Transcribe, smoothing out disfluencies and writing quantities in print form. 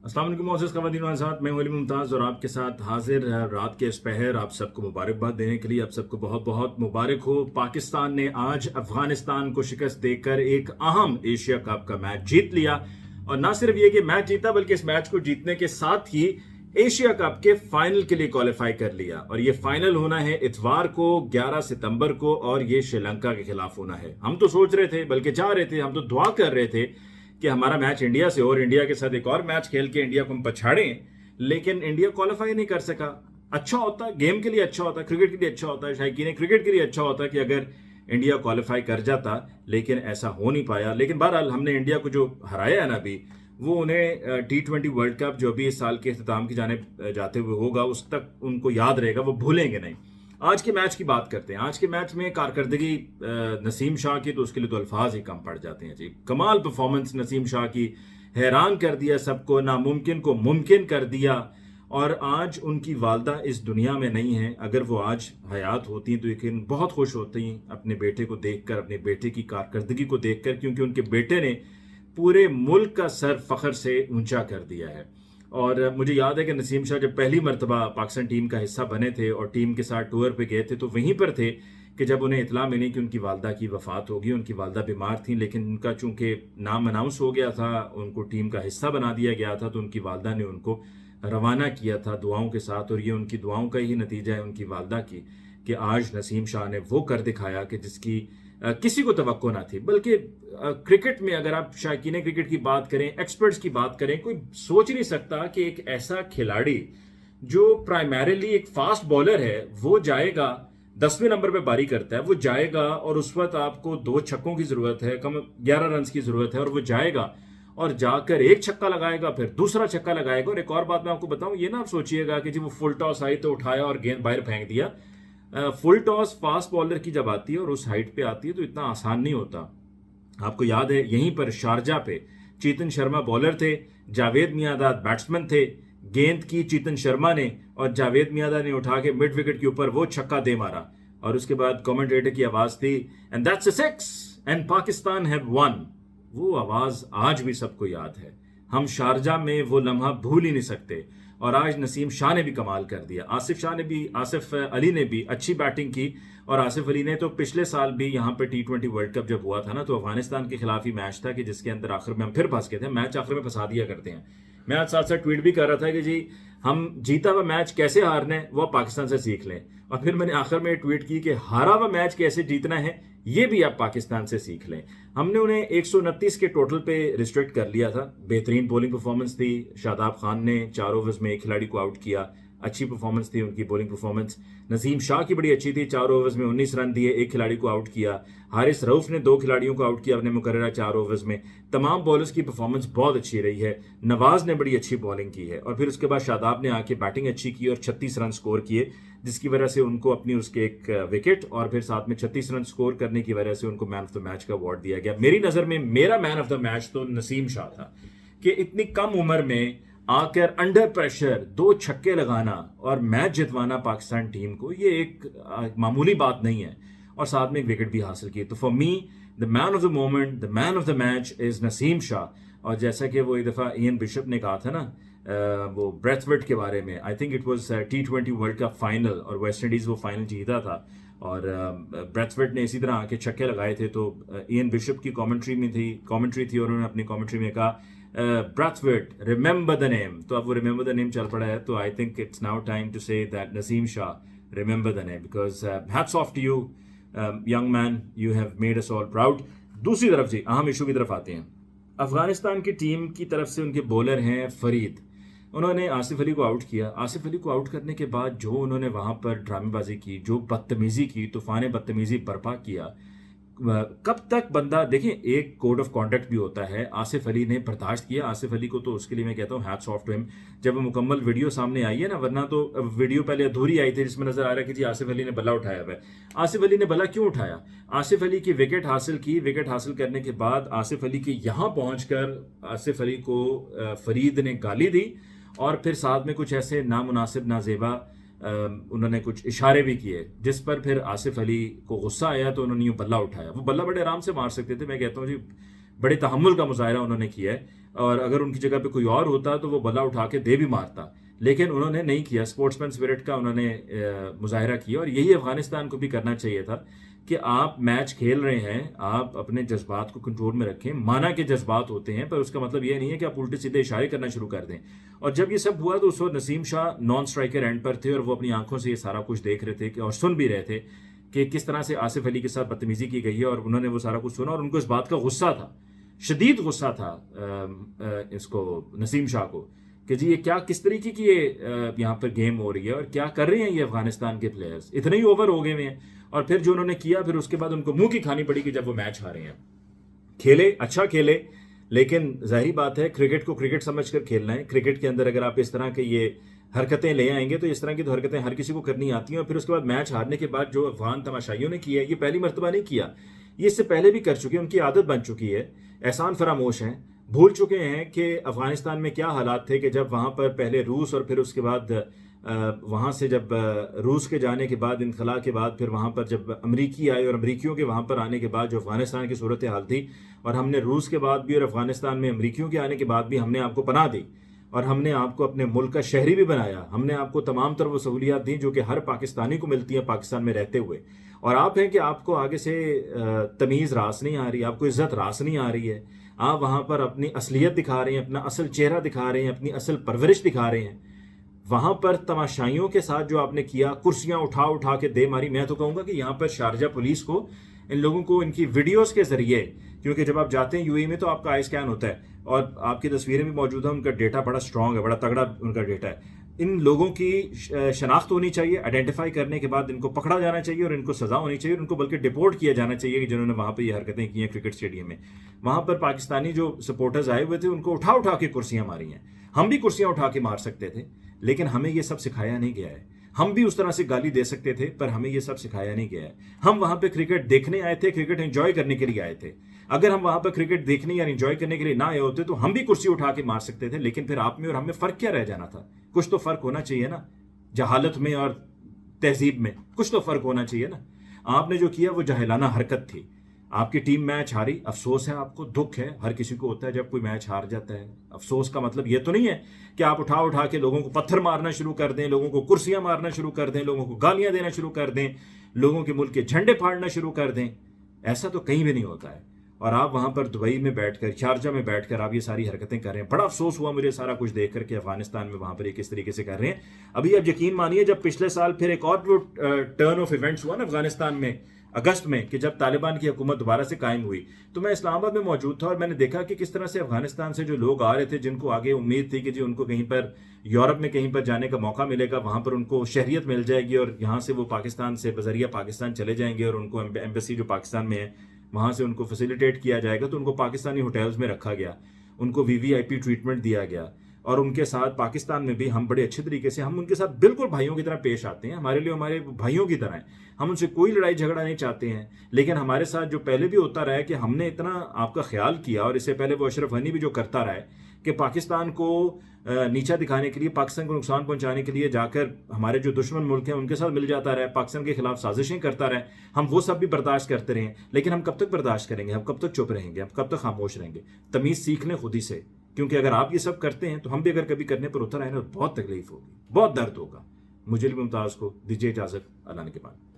अस्सलाम वालेकुम मोअज़्ज़ज़ ख़वातीन व हज़रात, मैं हूं अली मुमताज़ और आपके साथ हाजिर है रात के इस पहर आप सबको मुबारकबाद देने के लिए। आप सबको बहुत बहुत मुबारक हो। पाकिस्तान ने आज अफ़गानिस्तान को शिकस्त देकर एक अहम एशिया कप का मैच जीत लिया और ना सिर्फ ये कि मैच जीता बल्कि इस मैच को जीतने के साथ ही एशिया कप के फाइनल के लिए क्वालिफाई कर लिया। और ये फाइनल होना है इतवार को 11 सितंबर को और ये श्रीलंका के खिलाफ होना है। हम तो सोच रहे थे, बल्कि चाह रहे थे, हम तो दुआ कर रहे थे कि हमारा मैच इंडिया से और इंडिया के साथ एक और मैच खेल के इंडिया को हम पछाड़ें, लेकिन इंडिया क्वालिफाई नहीं कर सका। अच्छा होता, गेम के लिए अच्छा होता, क्रिकेट के लिए अच्छा होता, शायकीन क्रिकेट के लिए अच्छा होता कि अगर इंडिया क्वालिफाई कर जाता, लेकिन ऐसा हो नहीं पाया। लेकिन बहरहाल हमने इंडिया को जो हराया है ना अभी, वो उन्हें T20 वर्ल्ड कप जो अभी इस साल के अख्ताम की जानिब जाते हुए होगा उस तक उनको याद रहेगा, वो भूलेंगे नहीं। आज के मैच की बात करते हैं। आज के मैच में कारकर्दगी नसीम शाह की, तो उसके लिए तो अल्फाज ही कम पड़ जाते हैं जी। कमाल परफॉर्मेंस नसीम शाह की, हैरान कर दिया सबको, नामुमकिन को मुमकिन कर दिया। और आज उनकी वालदा इस दुनिया में नहीं है। अगर वो आज हयात होती तो यकीन बहुत खुश होती अपने बेटे को देखकर, अपने बेटे की कारकर्दगी को देखकर, क्योंकि उनके बेटे ने पूरे मुल्क का सर फख्र से ऊंचा कर दिया है। और मुझे याद है कि नसीम शाह जब पहली मरतबा पाकिस्तान टीम का हिस्सा बने थे और टीम के साथ टूर पे गए थे, तो वहीं पर थे कि जब उन्हें इतला मिली कि उनकी वालदा की वफ़ात होगी। उनकी वालदा बीमार थी, लेकिन उनका चूंकि नाम अनाउंस हो गया था, उनको टीम का हिस्सा बना दिया गया था, तो उनकी वालदा ने उनको रवाना किया था दुआओं के साथ। और ये उनकी दुआओं का ही नतीजा है, उनकी वालदा की, कि आज नसीम शाह ने वो कर दिखाया कि जिसकी किसी को तवक्को ना थी। बल्कि क्रिकेट में अगर आप शायकीन क्रिकेट की बात करें, एक्सपर्ट्स की बात करें, कोई सोच नहीं सकता कि एक ऐसा खिलाड़ी जो प्राइमरीली एक फास्ट बॉलर है, वो जाएगा 10वें नंबर पे बारी करता है, वो जाएगा और उस वक्त आपको 2 छक्कों की जरूरत है, कम 11 रन की जरूरत है, और वो जाएगा और जाकर एक छक्का लगाएगा, फिर दूसरा छक्का लगाएगा। और एक और बात मैं आपको बताऊं, ये ना आप सोचिएगा कि जी वो फुल टॉस आई तो उठाया और गेंद बाहर फेंक दिया। फुल टॉस फास्ट बॉलर की जब आती है और उस हाइट पे आती है तो इतना आसान नहीं होता। आपको याद है यहीं पर शारजा पे चेतन शर्मा बॉलर थे, जावेद मियांदाद बैट्समैन थे। गेंद की चेतन शर्मा ने और जावेद मियांदाद ने उठा के मिड विकेट के ऊपर वो छक्का दे मारा। और उसके बाद कमेंटेटर की आवाज थी, and that's a six and Pakistan have one. वो आवाज आज भी सबको याद है। हम शारजा में वो लम्हा भूल ही नहीं सकते। और आज नसीम शाह ने भी कमाल कर दिया, आसिफ अली ने भी अच्छी बैटिंग की। और आसिफ अली ने तो पिछले साल भी यहाँ पे T20 वर्ल्ड कप जब हुआ था ना, तो अफगानिस्तान के खिलाफ ही मैच था कि जिसके अंदर आखिर में हम फिर फंस गए थे। मैच आखिर में फंसा दिया करते हैं। मैं आज साथ साथ ट्वीट भी कर रहा था कि जी हम जीता हुआ मैच कैसे हारना है वो पाकिस्तान से सीख लें। और फिर मैंने आखिर में ट्वीट की कि हारा हुआ मैच कैसे जीतना है ये भी आप पाकिस्तान से सीख लें। हमने उन्हें 129 के टोटल पे रिस्ट्रिक्ट कर लिया था। बेहतरीन बॉलिंग परफॉर्मेंस थी। शादाब खान ने 4 ओवर्स में एक खिलाड़ी को आउट किया, अच्छी परफॉर्मेंस थी उनकी बॉलिंग परफॉर्मेंस। नसीम शाह की बड़ी अच्छी थी, 4 ओवर्स में 19 रन दिए, एक खिलाड़ी को आउट किया। हारिस रऊफ ने 2 खिलाड़ियों को आउट किया अपने मुकर्ररा 4 ओवर्स में। तमाम बॉलर्स की परफॉर्मेंस बहुत अच्छी रही है। नवाज ने बड़ी अच्छी बॉलिंग की है। और फिर उसके बाद शादाब ने आके बैटिंग अच्छी की और 36 रन स्कोर किए, जिसकी वजह से उनको अपनी उसके एक विकेट और फिर साथ में 36 रन स्कोर करने की वजह से उनको मैन ऑफ द मैच का अवार्ड दिया गया। मेरी नज़र में मेरा मैन ऑफ द मैच तो नसीम शाह था कि इतनी कम उम्र में आकर अंडर प्रेशर 2 छक्के लगाना और मैच जितवाना पाकिस्तान टीम को, ये एक मामूली बात नहीं है। और साथ में एक विकेट भी हासिल की। तो for me the man of the moment, the man of the match is Naseem Shah. और जैसा कि वो एक दफ़ा इयन बिशप ने कहा था ना, वो ब्रेथवेट के बारे में, I think it was T20 world cup final और वेस्ट इंडीज़ वो फाइनल जीता था। और ब्रेथवेट ने इसी तरह आके छक्के लगाए थे। तो इयन बिशप की कमेंट्री थी और उन्होंने अपनी कमेंट्री में कहा, ब्रेथवेट रिमेंबर द नेम। तो अब वो रिमेंबर द नेम चल पड़ा है। तो I think it's now time to say that Naseem Shah remember the name, because hats off to you young man, you have made us all proud. दूसरी तरफ जी अहम इशू की तरफ आते हैं। अफगानिस्तान की टीम की तरफ से उनके बॉलर हैं फरीद। उन्होंने आसिफ अली को आउट किया। आसिफ अली को आउट करने के बाद जो उन्होंने वहां पर ड्रामेबाजी की, जो बदतमीजी की, तूफान बदतमीजी बर्पा किया, कब तक बंदा देखें, एक कोड ऑफ कॉन्डक्ट भी होता है। आसिफ अली ने बर्दाश्त किया। आसिफ अली को तो उसके लिए मैं कहता हूँ हैट्स ऑफ टू हिम। जब मुकम्मल वीडियो सामने आई है ना, वरना तो वीडियो पहले अधूरी आई थी जिसमें नजर आ रहा है कि जी आसिफ अली ने बल्ला उठाया हुआ है। आसिफ अली ने बल्ला क्यों उठाया? आसिफ अली की विकेट हासिल की। विकेट हासिल करने के बाद आसिफ अली के यहाँ पहुंचकर आसिफ अली को फरीद ने गाली दी और फिर साथ में कुछ ऐसे नामुनासिब नाजेबा उन्होंने कुछ इशारे भी किए, जिस पर फिर आसिफ अली को गुस्सा आया तो उन्होंने यूं बल्ला उठाया। वो बल्ला बड़े आराम से मार सकते थे। मैं कहता हूँ जी بڑے تحمل کا مظاہرہ انہوں نے کیا ہے، اور اگر ان کی جگہ پہ کوئی اور ہوتا تو وہ بلا اٹھا کے دے بھی مارتا، لیکن انہوں نے نہیں کیا. اسپورٹس مین اسپرٹ کا انہوں نے مظاہرہ کیا، اور یہی افغانستان کو بھی کرنا چاہیے تھا کہ آپ میچ کھیل رہے ہیں، آپ اپنے جذبات کو کنٹرول میں رکھیں. مانا کہ جذبات ہوتے ہیں، پر اس کا مطلب یہ نہیں ہے کہ آپ الٹے سیدھے اشارے کرنا شروع کر دیں. اور جب یہ سب ہوا تو اس وقت نسیم شاہ نان اسٹرائکر اینڈ پر تھے، اور وہ اپنی آنکھوں سے یہ سارا کچھ دیکھ رہے تھے اور سن بھی رہے تھے کہ کس طرح سے آصف علی کے ساتھ بدتمیزی کی گئی ہے، اور انہوں نے وہ سارا کچھ سنا، اور ان کو اس بات کا غصہ تھا، شدید غصہ تھا اس کو نسیم شاہ کو، کہ جی یہ کیا کس طریقے کی یہ یہاں پر گیم ہو رہی ہے، اور کیا کر رہے ہیں یہ افغانستان کے پلیئرز، اتنے ہی اوور ہو گئے ہوئے ہیں. اور پھر جو انہوں نے کیا، پھر اس کے بعد ان کو منہ کی کھانی پڑی کہ جب وہ میچ ہارے ہیں. کھیلے، اچھا کھیلے، لیکن ظاہری بات ہے کرکٹ کو کرکٹ سمجھ کر کھیلنا ہے. کرکٹ کے اندر اگر آپ اس طرح کے یہ حرکتیں لے آئیں گے تو اس طرح کی تو حرکتیں ہر کسی کو کرنی آتی ہیں. اور پھر اس کے بعد میچ ہارنے کے بعد جو افغان تماشائیوں نے کیا ہے، یہ پہلی مرتبہ نہیں کیا، یہ اس سے پہلے بھی کر چکے ہیں، ان کی عادت بن چکی ہے، احسان فراموش ہیں، بھول چکے ہیں کہ افغانستان میں کیا حالات تھے کہ جب وہاں پر پہلے روس اور پھر اس کے بعد وہاں سے جب روس کے جانے کے بعد انخلا کے بعد پھر وہاں پر جب امریکی آئے، اور امریکیوں کے وہاں پر آنے کے بعد جو افغانستان کی صورتحال تھی، اور ہم نے روس کے بعد بھی اور افغانستان میں امریکیوں کے آنے کے بعد بھی ہم نے آپ کو پناہ دی، اور ہم نے آپ کو اپنے ملک کا شہری بھی بنایا. ہم نے آپ کو تمام تر وہ سہولیات دیں جو کہ ہر پاکستانی کو ملتی ہیں پاکستان میں رہتے ہوئے. اور آپ ہیں کہ آپ کو آگے سے تمیز راس نہیں آ رہی، آپ کو عزت راس نہیں آ رہی ہے. آپ وہاں پر اپنی اصلیت دکھا رہے ہیں، اپنا اصل چہرہ دکھا رہے ہیں، اپنی اصل پرورش دکھا رہے ہیں. وہاں پر تماشائیوں کے ساتھ جو آپ نے کیا، کرسیاں اٹھا اٹھا کے دے ماری. میں تو کہوں گا کہ یہاں پر شارجہ پولیس کو، ان لوگوں کو ان کی ویڈیوز کے ذریعے، کیونکہ جب آپ جاتے ہیں یو اے میں تو آپ کا آئی اسکین ہوتا ہے اور آپ کی تصویریں بھی موجود ہیں، ان کا ڈیٹا بڑا اسٹرانگ ہے، بڑا تگڑا ان کا ڈیٹا ہے. ان لوگوں کی شناخت ہونی چاہیے، آئیڈینٹیفائی کرنے کے بعد ان کو پکڑا جانا چاہیے، اور ان کو سزا ہونی چاہیے، اور ان کو بلکہ ڈپورٹ کیا جانا چاہیے کہ جنہوں نے وہاں پہ یہ حرکتیں کی ہیں کرکٹ اسٹیڈیم میں. وہاں پر پاکستانی جو سپورٹرز آئے ہوئے تھے ان کو اٹھا اٹھا کے کرسیاں ماری ہیں. ہم بھی کرسیاں اٹھا کے مار سکتے تھے، لیکن ہمیں یہ سب سکھایا نہیں گیا ہے. ہم بھی اس طرح سے گالی دے سکتے تھے، پر ہمیں یہ سب سکھایا نہیں گیا ہے. ہم وہاں پہ کرکٹ دیکھنے آئے تھے، کرکٹ انجوائے کرنے کے لیے آئے تھے. اگر ہم وہاں پہ کرکٹ دیکھنے یا انجوائے کرنے کے لیے نہ آئے ہوتے تو ہم بھی کرسی اٹھا کے مار سکتے تھے. لیکن پھر آپ میں اور ہم میں فرق کیا رہ جانا تھا؟ کچھ تو فرق ہونا چاہیے نا، جہالت میں اور تہذیب میں کچھ تو فرق ہونا چاہیے نا. آپ نے جو کیا وہ جاہلانہ حرکت تھی. آپ کی ٹیم میچ ہاری، افسوس ہے آپ کو، دکھ ہے، ہر کسی کو ہوتا ہے جب کوئی میچ ہار جاتا ہے. افسوس کا مطلب یہ تو نہیں ہے کہ آپ اٹھا اٹھا کے لوگوں کو پتھر مارنا شروع کر دیں، لوگوں کو کرسیاں مارنا شروع کر دیں، لوگوں کو گالیاں دینا شروع کر دیں، لوگوں کے ملک کے جھنڈے پھاڑنا شروع کر دیں. ایسا تو کہیں بھی نہیں ہوتا ہے. اور آپ وہاں پر دبئی میں بیٹھ کر، شارجہ میں بیٹھ کر آپ یہ ساری حرکتیں کر رہے ہیں. بڑا افسوس ہوا مجھے سارا کچھ دیکھ کر کہ افغانستان میں وہاں پر یہ کس طریقے سے کر رہے ہیں. ابھی آپ یقین مانیے جب پچھلے سال پھر ایک اور ٹرن آف ایونٹس ہوا نا افغانستان میں اگست میں، کہ جب طالبان کی حکومت دوبارہ سے قائم ہوئی، تو میں اسلام آباد میں موجود تھا، اور میں نے دیکھا کہ کس طرح سے افغانستان سے جو لوگ آ رہے تھے، جن کو آگے امید تھی کہ جی ان کو کہیں پر یورپ میں کہیں پر جانے کا موقع ملے گا، وہاں پر ان کو شہریت مل جائے گی، اور یہاں سے وہ پاکستان سے بذریعہ پاکستان چلے جائیں گے، اور ان کو ایمبیسی جو پاکستان میں ہے وہاں سے ان کو فیسیلیٹیٹ کیا جائے گا. تو ان کو پاکستانی ہوٹلز میں رکھا گیا، ان کو VVIP ٹریٹمنٹ دیا گیا، اور ان کے ساتھ پاکستان میں بھی ہم بڑے اچھے طریقے سے، ہم ان کے ساتھ بالکل بھائیوں کی طرح پیش آتے ہیں. ہمارے لیے ہمارے بھائیوں کی طرح ہیں، ہم ان سے کوئی لڑائی جھگڑا نہیں چاہتے ہیں. لیکن ہمارے ساتھ جو پہلے بھی ہوتا رہا ہے کہ ہم نے اتنا آپ کا خیال کیا، اور اس سے پہلے وہ اشرف غنی بھی جو کرتا رہا ہے کہ پاکستان کو نیچا دکھانے کے لیے، پاکستان کو نقصان پہنچانے کے لیے جا کر ہمارے جو دشمن ملک ہیں ان کے ساتھ مل جاتا رہا ہے، پاکستان کے خلاف سازشیں کرتا رہا ہے. ہم وہ سب بھی برداشت کرتے رہے، لیکن ہم کب تک برداشت کریں گے؟ ہم کب تک چپ رہیں گے؟ ہم کب تک خاموش رہیں گے؟ تمیز سیکھ لیں خود ہی سے، کیونکہ اگر آپ یہ سب کرتے ہیں تو ہم بھی اگر کبھی کرنے پر اتر آئے نا تو بہت تکلیف ہوگی، بہت درد ہوگا. مجھے بھی ممتاز کو دیجیے اجازت، اللہ نے کے بعد.